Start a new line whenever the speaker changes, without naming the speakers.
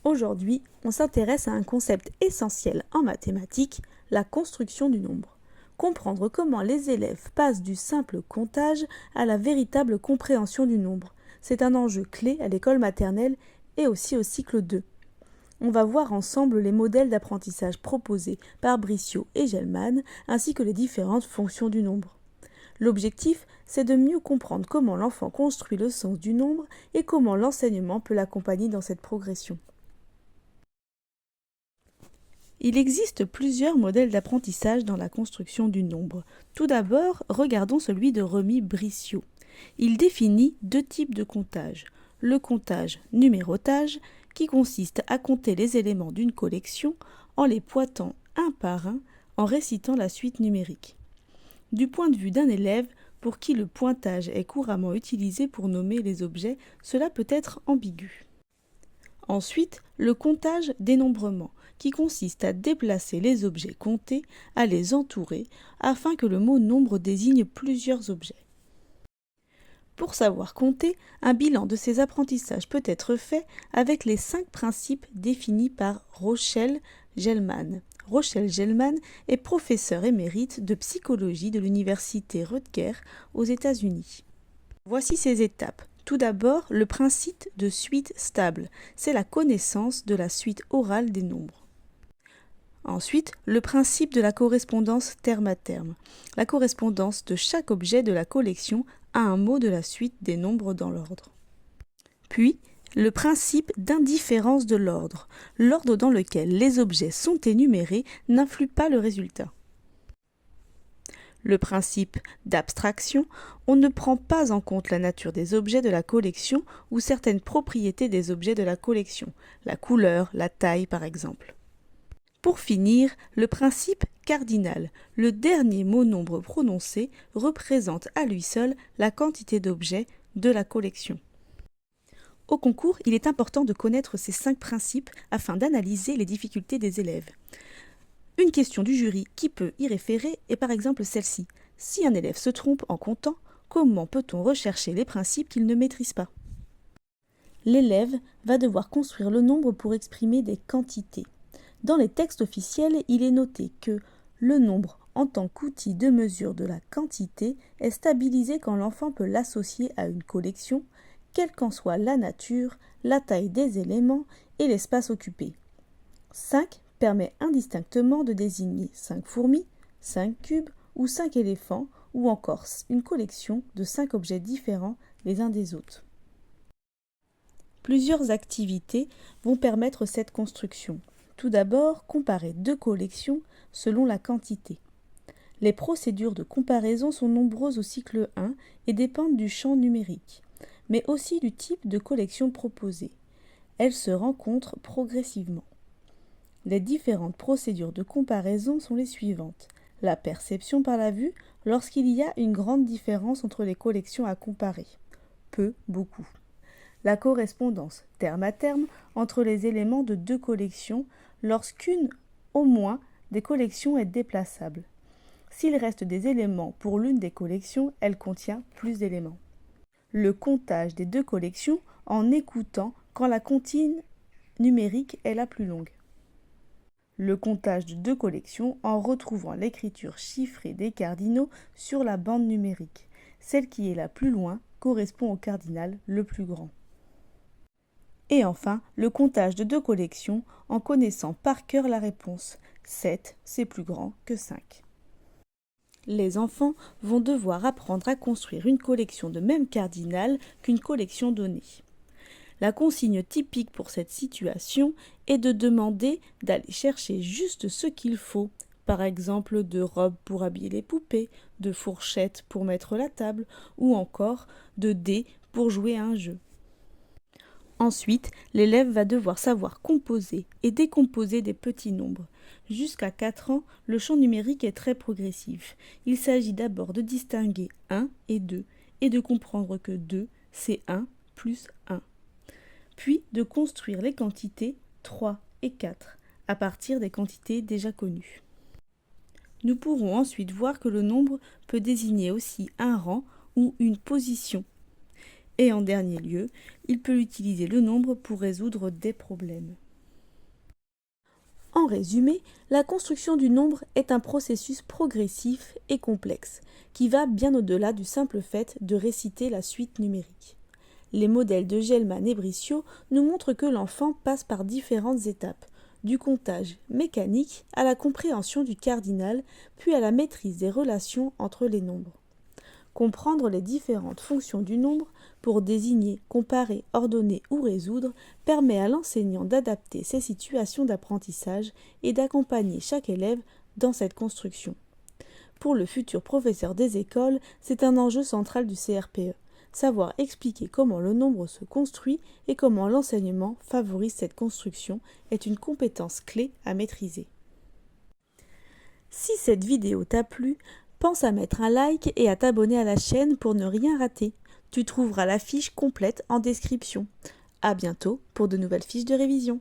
Aujourd'hui, on s'intéresse à un concept essentiel en mathématiques, la construction du nombre. Comprendre comment les élèves passent du simple comptage à la véritable compréhension du nombre. C'est un enjeu clé à l'école maternelle et aussi au cycle 2. On va voir ensemble les modèles d'apprentissage proposés par Bricio et Gelman, ainsi que les différentes fonctions du nombre. L'objectif, c'est de mieux comprendre comment l'enfant construit le sens du nombre et comment l'enseignement peut l'accompagner dans cette progression. Il existe plusieurs modèles d'apprentissage dans la construction du nombre. Tout d'abord, regardons celui de Remy Bricio. Il définit deux types de comptage. Le comptage numérotage, qui consiste à compter les éléments d'une collection en les pointant un par un en récitant la suite numérique. Du point de vue d'un élève, pour qui le pointage est couramment utilisé pour nommer les objets, cela peut être ambigu. Ensuite, le comptage dénombrement, qui consiste à déplacer les objets comptés, à les entourer, afin que le mot nombre désigne plusieurs objets. Pour savoir compter, un bilan de ces apprentissages peut être fait avec les 5 principes définis par Rochelle Gelman. Rochelle Gelman est professeure émérite de psychologie de l'université Rutgers aux États-Unis. Voici ces étapes. Tout d'abord, le principe de suite stable, c'est la connaissance de la suite orale des nombres. Ensuite, le principe de la correspondance terme à terme, la correspondance de chaque objet de la collection à un mot de la suite des nombres dans l'ordre. Puis, le principe d'indifférence de l'ordre, l'ordre dans lequel les objets sont énumérés n'influe pas le résultat. Le principe d'abstraction, on ne prend pas en compte la nature des objets de la collection ou certaines propriétés des objets de la collection, la couleur, la taille par exemple. Pour finir, le principe cardinal, le dernier mot nombre prononcé, représente à lui seul la quantité d'objets de la collection. Au concours, il est important de connaître ces 5 principes afin d'analyser les difficultés des élèves. Une question du jury qui peut y référer est par exemple celle-ci. Si un élève se trompe en comptant, comment peut-on rechercher les principes qu'il ne maîtrise pas ? L'élève va devoir construire le nombre pour exprimer des quantités. Dans les textes officiels, il est noté que le nombre, en tant qu'outil de mesure de la quantité, est stabilisé quand l'enfant peut l'associer à une collection, quelle qu'en soit la nature, la taille des éléments et l'espace occupé. 5 permet indistinctement de désigner 5 fourmis, 5 cubes ou 5 éléphants, ou encore une collection de 5 objets différents les uns des autres. Plusieurs activités vont permettre cette construction. Tout d'abord, comparer 2 collections selon la quantité. Les procédures de comparaison sont nombreuses au cycle 1 et dépendent du champ numérique, mais aussi du type de collection proposée. Elles se rencontrent progressivement. Les différentes procédures de comparaison sont les suivantes. La perception par la vue, lorsqu'il y a une grande différence entre les collections à comparer. Peu, beaucoup. La correspondance, terme à terme, entre les éléments de 2 collections, lorsqu'une, au moins, des collections est déplaçable. S'il reste des éléments pour l'une des collections, elle contient plus d'éléments. Le comptage des 2 collections en écoutant quand la comptine numérique est la plus longue. Le comptage de 2 collections en retrouvant l'écriture chiffrée des cardinaux sur la bande numérique. Celle qui est la plus loin correspond au cardinal le plus grand. Et enfin, le comptage de 2 collections en connaissant par cœur la réponse. 7, c'est plus grand que 5. Les enfants vont devoir apprendre à construire une collection de même cardinal qu'une collection donnée. La consigne typique pour cette situation est de demander d'aller chercher juste ce qu'il faut, par exemple de robes pour habiller les poupées, de fourchettes pour mettre la table, ou encore de dés pour jouer à un jeu. Ensuite, l'élève va devoir savoir composer et décomposer des petits nombres. Jusqu'à 4 ans, le champ numérique est très progressif. Il s'agit d'abord de distinguer 1 et 2 et de comprendre que 2, c'est 1 plus 1. Puis de construire les quantités 3 et 4 à partir des quantités déjà connues. Nous pourrons ensuite voir que le nombre peut désigner aussi un rang ou une position. Et en dernier lieu, il peut utiliser le nombre pour résoudre des problèmes. En résumé, la construction du nombre est un processus progressif et complexe, qui va bien au-delà du simple fait de réciter la suite numérique. Les modèles de Gell-Mann et Bricio nous montrent que l'enfant passe par différentes étapes, du comptage mécanique à la compréhension du cardinal, puis à la maîtrise des relations entre les nombres. Comprendre les différentes fonctions du nombre pour désigner, comparer, ordonner ou résoudre permet à l'enseignant d'adapter ses situations d'apprentissage et d'accompagner chaque élève dans cette construction. Pour le futur professeur des écoles, c'est un enjeu central du CRPE, savoir expliquer comment le nombre se construit et comment l'enseignement favorise cette construction est une compétence clé à maîtriser. Si cette vidéo t'a plu, pense à mettre un like et à t'abonner à la chaîne pour ne rien rater. Tu trouveras la fiche complète en description. À bientôt pour de nouvelles fiches de révision.